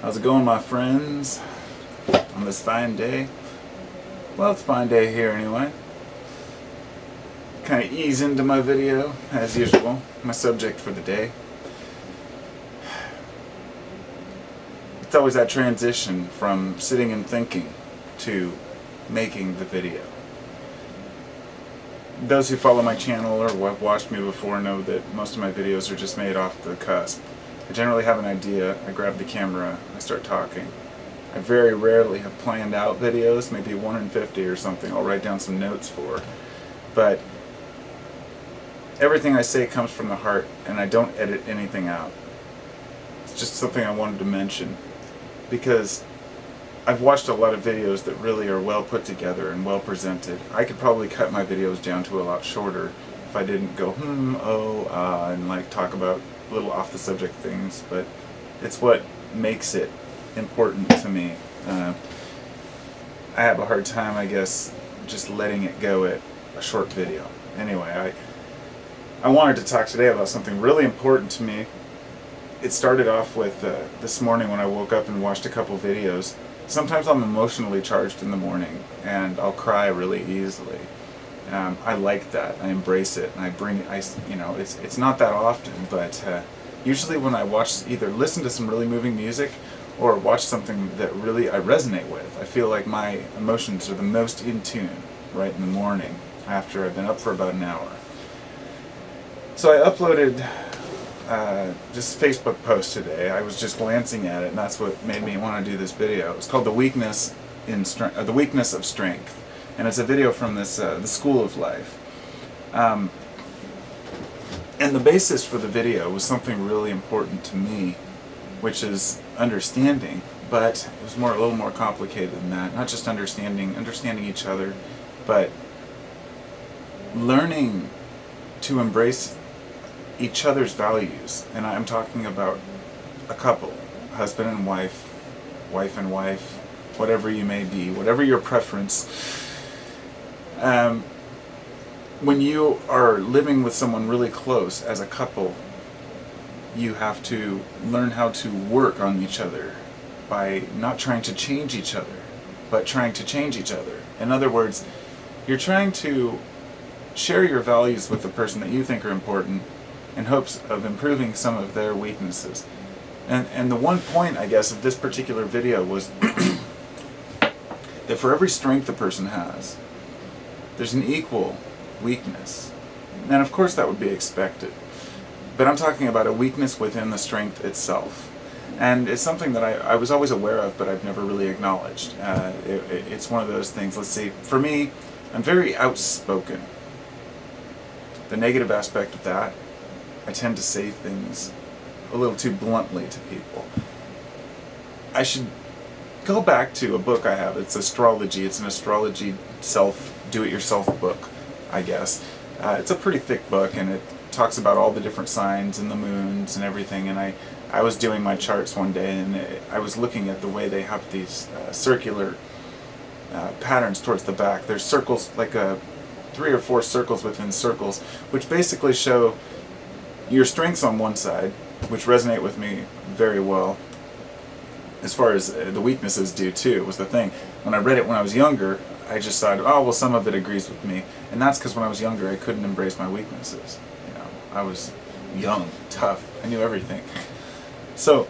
How's it going, my friends, on this fine day? Well, it's a fine day here anyway. Kind of ease into my video, as usual, my subject for the day. It's always that transition from sitting and thinking to making the video. Those who follow my channel or have watched me before know that most of my videos are just made off the cusp. I generally have an idea, I grab the camera, I start talking. I very rarely have planned out videos, maybe 1 in 50 or something I'll write down some notes for. But everything I say comes from the heart, and I don't edit anything out. It's just something I wanted to mention, because I've watched a lot of videos that really are well put together and well presented. I could probably cut my videos down to a lot shorter if I didn't go and like talk about little off the subject things, but it's what makes it important to me. I have a hard time, I guess, just letting it go at a short video. Anyway, I wanted to talk today about something really important to me. It started off with this morning when I woke up and watched a couple videos. Sometimes I'm emotionally charged in the morning and I'll cry really easily. I like that. I embrace it, and it's not that often, but usually when I either listen to some really moving music or watch something that really I resonate with, I feel like my emotions are the most in tune right in the morning after I've been up for about an hour. So I uploaded this Facebook post today. I was just glancing at it, and that's what made me want to do this video. It's called The Weakness of Strength. And it's a video from this the School of Life. And the basis for the video was something really important to me, which is understanding, but it was a little more complicated than that. Not just understanding each other, but learning to embrace each other's values. And I'm talking about a couple, husband and wife, wife and wife, whatever you may be, whatever your preference. When you are living with someone really close as a couple, you have to learn how to work on each other by not trying to change each other, but trying to change each other. In other words, you're trying to share your values with the person that you think are important in hopes of improving some of their weaknesses. And the one point, I guess, of this particular video was that for every strength a person has, there's an equal weakness. And of course that would be expected. But I'm talking about a weakness within the strength itself. And it's something that I was always aware of, but I've never really acknowledged. It's one of those things, let's see, for me, I'm very outspoken. The negative aspect of that, I tend to say things a little too bluntly to people. I should go back to a book I have. It's astrology. It's an astrology do-it-yourself book, I guess. It's a pretty thick book, and it talks about all the different signs and the moons and everything. And I was doing my charts one day, and I was looking at the way they have these circular patterns towards the back. There's circles, like 3 or 4 circles within circles, which basically show your strengths on one side, which resonate with me very well, as far as the weaknesses do too, was the thing. When I read it when I was younger, I just thought, oh, well, some of it agrees with me. And that's because when I was younger, I couldn't embrace my weaknesses. I was young, tough, I knew everything. So,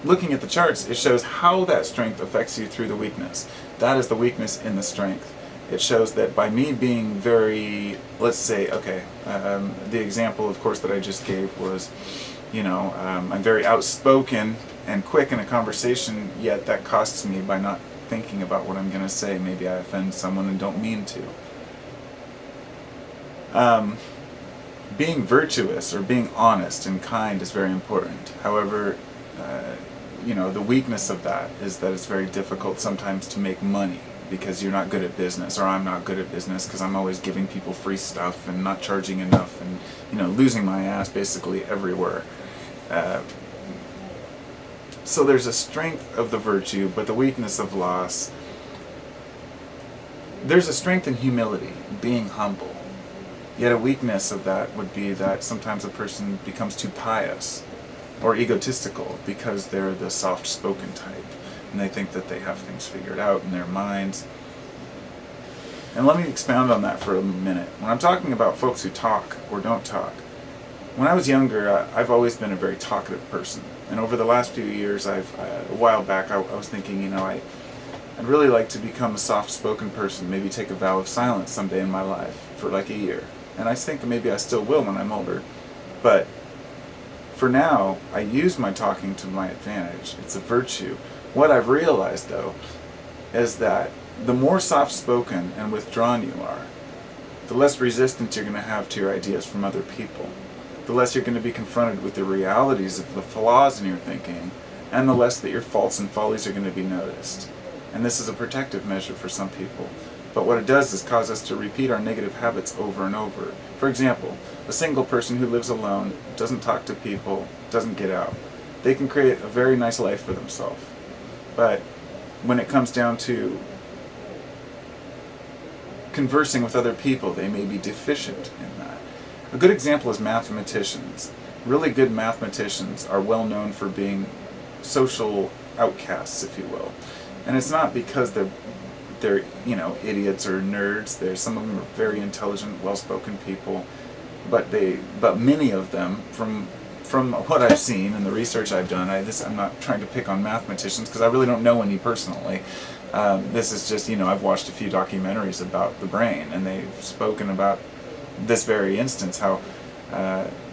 looking at the charts, it shows how that strength affects you through the weakness. That is the weakness in the strength. It shows that by me being very, let's say, the example, of course, that I just gave was, I'm very outspoken and quick in a conversation, yet that costs me by not thinking about what I'm going to say. Maybe I offend someone and don't mean to. Being virtuous or being honest and kind is very important. However, the weakness of that is that it's very difficult sometimes to make money because you're not good at business, or I'm not good at business because I'm always giving people free stuff and not charging enough, and losing my ass basically everywhere. So there's a strength of the virtue, but the weakness of loss. There's a strength in humility, being humble. Yet a weakness of that would be that sometimes a person becomes too pious. or egotistical because they're the soft-spoken type and they think that they have things figured out in their minds. And let me expound on that for a minute. When I'm talking about folks who talk or don't talk, when I was younger, I've always been a very talkative person. And over the last few years, a while back, I was thinking, I'd really like to become a soft-spoken person, maybe take a vow of silence someday in my life for like a year. And I think maybe I still will when I'm older. But for now, I use my talking to my advantage. It's a virtue. What I've realized, though, is that the more soft-spoken and withdrawn you are, the less resistance you're going to have to your ideas from other people. The less you're going to be confronted with the realities of the flaws in your thinking, and the less that your faults and follies are going to be noticed. And this is a protective measure for some people. But what it does is cause us to repeat our negative habits over and over. For example, a single person who lives alone, doesn't talk to people, doesn't get out. They can create a very nice life for themselves. But when it comes down to conversing with other people, they may be deficient in that. A good example is mathematicians. Really good mathematicians are well known for being social outcasts, if you will. And it's not because they're idiots or nerds. Some of them are very intelligent, well-spoken people, but many of them, from what I've seen and the research I've done, I'm not trying to pick on mathematicians because I really don't know any personally. This is just, I've watched a few documentaries about the brain, and they've spoken about this very instance, how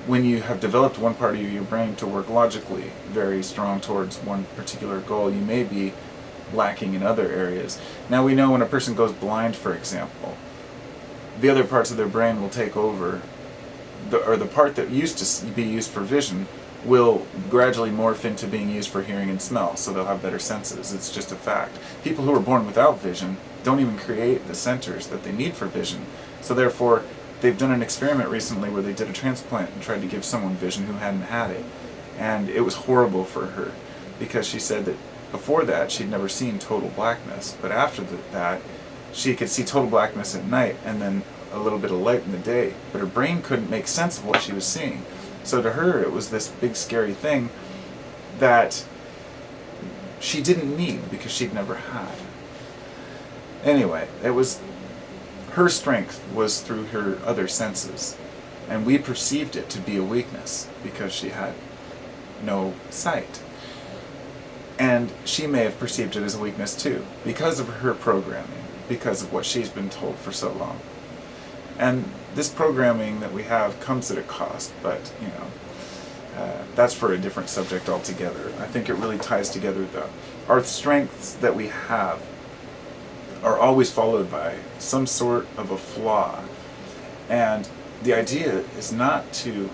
when you have developed one part of your brain to work logically very strong towards one particular goal, you may be lacking in other areas. Now we know when a person goes blind, for example, the other parts of their brain will take over, the part that used to be used for vision will gradually morph into being used for hearing and smell, so they'll have better senses. It's just a fact. People who are born without vision don't even create the centers that they need for vision. So therefore, they've done an experiment recently where they did a transplant and tried to give someone vision who hadn't had it. And it was horrible for her, because she said that before that she'd never seen total blackness, but after that she could see total blackness at night and then a little bit of light in the day, but her brain couldn't make sense of what she was seeing. So to her it was this big scary thing that she didn't need because she'd never had. Anyway, her strength was through her other senses, and we perceived it to be a weakness because she had no sight. And she may have perceived it as a weakness too, because of her programming, because of what she's been told for so long. And this programming that we have comes at a cost, but that's for a different subject altogether. I think it really ties together though. Our strengths that we have are always followed by some sort of a flaw. And the idea is not to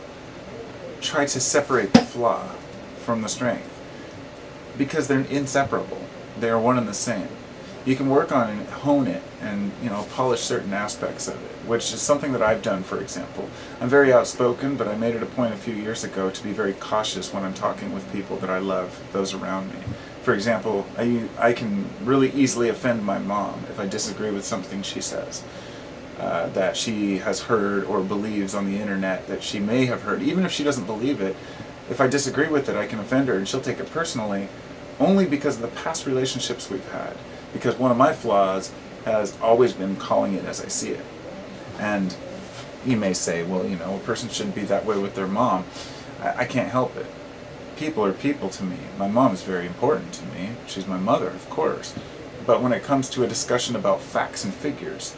try to separate the flaw from the strength, because they're inseparable. They are one and the same. You can work on and hone it and polish certain aspects of it, which is something that I've done, for example. I'm very outspoken, but I made it a point a few years ago to be very cautious when I'm talking with people that I love, those around me. For example, I can really easily offend my mom if I disagree with something she says, that she has heard or believes on the internet that she may have heard. Even if she doesn't believe it, if I disagree with it, I can offend her and she'll take it personally, only because of the past relationships we've had. Because one of my flaws has always been calling it as I see it. And you may say, well, a person shouldn't be that way with their mom. I can't help it. People are people to me. My mom is very important to me. She's my mother, of course. But when it comes to a discussion about facts and figures,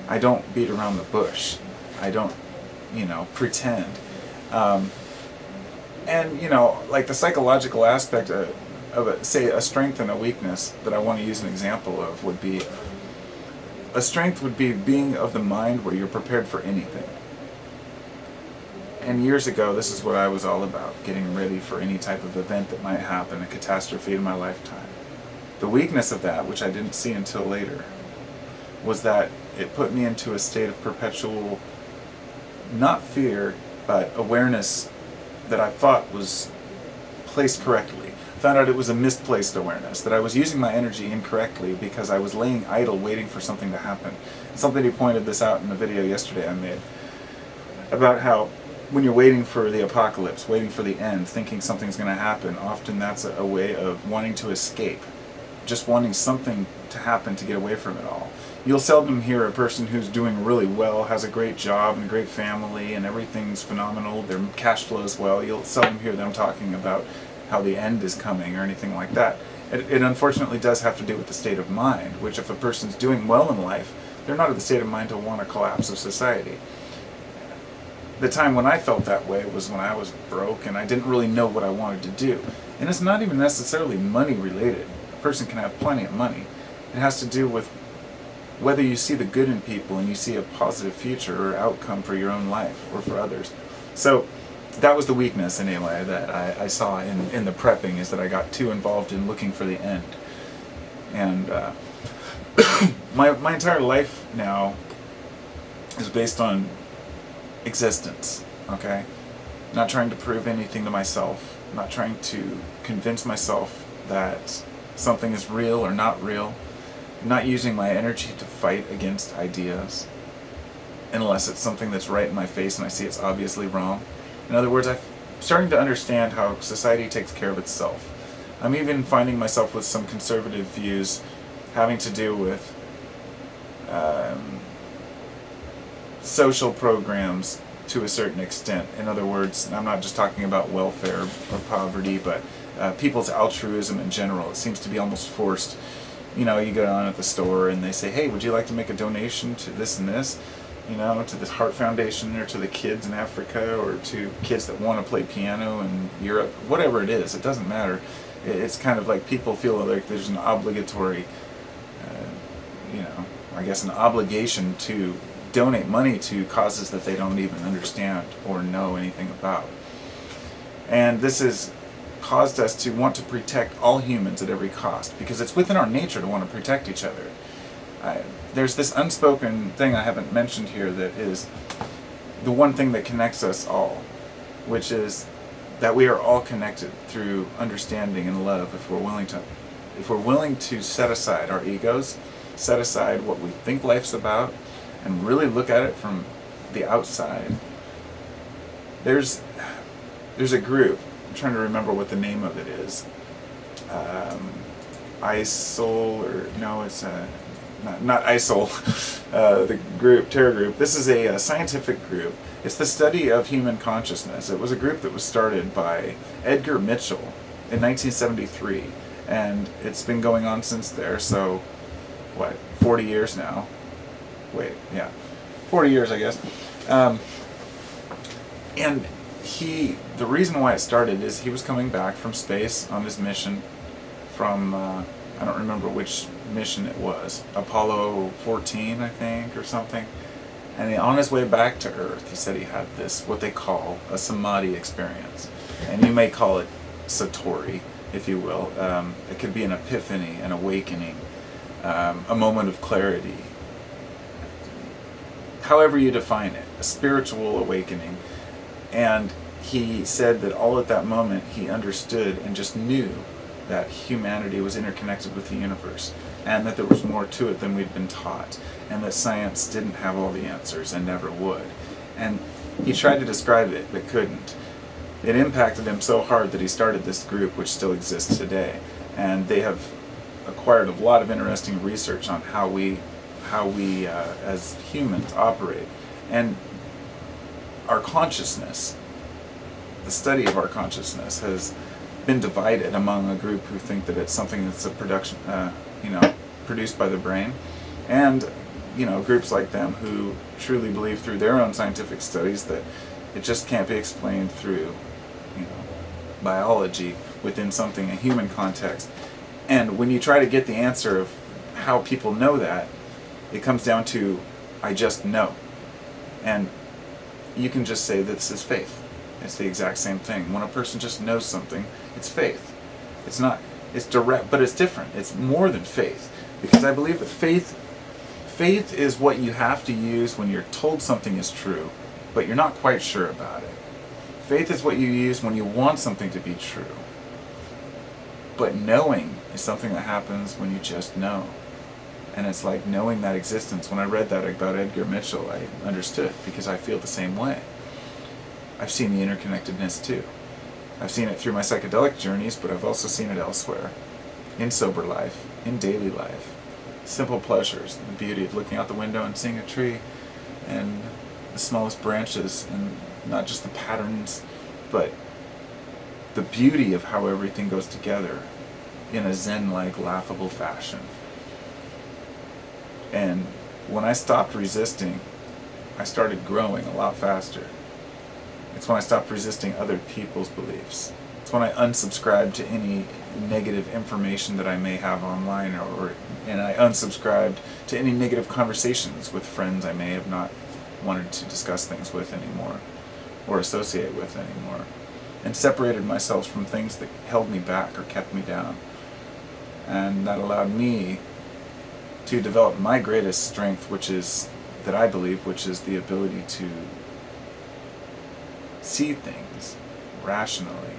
I don't beat around the bush. I don't, pretend. And, like the psychological aspect of it, say a strength and a weakness that I want to use an example of would be, a strength would be being of the mind where you're prepared for anything. And years ago, this is what I was all about, getting ready for any type of event that might happen, a catastrophe in my lifetime. The weakness of that, which I didn't see until later, was that it put me into a state of perpetual, not fear, but awareness that I thought was placed correctly. Found out it was a misplaced awareness, that I was using my energy incorrectly because I was laying idle waiting for something to happen. Somebody pointed this out in a video yesterday I made about how when you're waiting for the apocalypse, waiting for the end, thinking something's going to happen, often that's a way of wanting to escape, just wanting something to happen to get away from it all. You'll seldom hear a person who's doing really well, has a great job and a great family and everything's phenomenal, their cash flows well. You'll seldom hear them talking about how the end is coming or anything like that. It unfortunately does have to do with the state of mind, which if a person's doing well in life, they're not in the state of mind to want a collapse of society. The time when I felt that way was when I was broke and I didn't really know what I wanted to do. And it's not even necessarily money related. A person can have plenty of money. It has to do with whether you see the good in people and you see a positive future or outcome for your own life or for others. So that was the weakness anyway that I saw in the prepping, is that I got too involved in looking for the end. And my entire life now is based on existence, okay? Not trying to prove anything to myself, not trying to convince myself that something is real or not real, not using my energy to fight against ideas unless it's something that's right in my face and I see it's obviously wrong. In other words, I'm starting to understand how society takes care of itself. I'm even finding myself with some conservative views having to do with social programs to a certain extent. In other words, I'm not just talking about welfare or poverty, but people's altruism in general. It seems to be almost forced. You know, you go down at the store and they say, hey, would you like to make a donation to this and this? You know, to this Heart Foundation or to the kids in Africa or to kids that want to play piano in Europe. Whatever it is, it doesn't matter. It's kind of like people feel like there's an obligatory, I guess an obligation to donate money to causes that they don't even understand or know anything about. And this has caused us to want to protect all humans at every cost, because it's within our nature to want to protect each other. There's this unspoken thing I haven't mentioned here that is the one thing that connects us all, which is that we are all connected through understanding and love if we're willing to set aside our egos, set aside what we think life's about, and really look at it from the outside. There's a group, I'm trying to remember what the name of it is. ISIL, or no, it's not ISIL, the group, terror group. This is a scientific group. It's the study of human consciousness. It was a group that was started by Edgar Mitchell in 1973, and it's been going on since there, so, 40 years now? 40 years, I guess. And the reason why it started is he was coming back from space on his mission from, I don't remember which mission it was, Apollo 14, I think, or something. And on his way back to Earth, he said he had this, what they call a samadhi experience. And you may call it satori, if you will. It could be an epiphany, an awakening, a moment of clarity. However you define it, a spiritual awakening. And he said that all at that moment he understood and just knew that humanity was interconnected with the universe, and that there was more to it than we'd been taught, and that science didn't have all the answers and never would. And he tried to describe it but couldn't. It impacted him so hard that he started this group, which still exists today, and they have acquired a lot of interesting research on how we as humans operate. And our consciousness, the study of our consciousness, has been divided among a group who think that it's something that's a production, produced by the brain, and groups like them who truly believe through their own scientific studies that it just can't be explained through, biology within something, a human context. And when you try to get the answer of how people know that, it comes down to, I just know. And you can just say that this is faith. It's the exact same thing. When a person just knows something, it's faith. It's direct, but it's different. It's more than faith. Because I believe that faith is what you have to use when you're told something is true, but you're not quite sure about it. Faith is what you use when you want something to be true. But knowing is something that happens when you just know. And it's like knowing that existence. When I read that about Edgar Mitchell, I understood, because I feel the same way. I've seen the interconnectedness too. I've seen it through my psychedelic journeys, but I've also seen it elsewhere. In sober life, in daily life. Simple pleasures, the beauty of looking out the window and seeing a tree, and the smallest branches, and not just the patterns, but the beauty of how everything goes together in a Zen-like, laughable fashion. And when I stopped resisting, I started growing a lot faster. It's when I stopped resisting other people's beliefs. It's when I unsubscribed to any negative information that I may have online, and I unsubscribed to any negative conversations with friends I may have not wanted to discuss things with anymore, or associate with anymore, and separated myself from things that held me back or kept me down. And that allowed me to develop my greatest strength, which is the ability to see things rationally,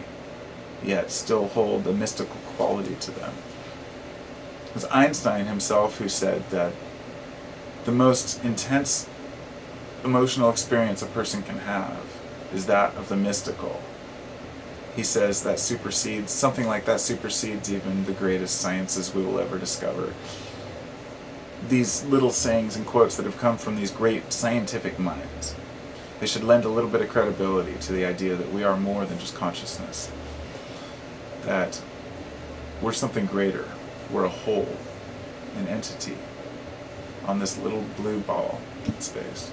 yet still hold a mystical quality to them. It was Einstein himself who said that the most intense emotional experience a person can have is that of the mystical. He says that something like that supersedes even the greatest sciences we will ever discover. These little sayings and quotes that have come from these great scientific minds, they should lend a little bit of credibility to the idea that we are more than just consciousness. That we're something greater. We're a whole, an entity on this little blue ball in space.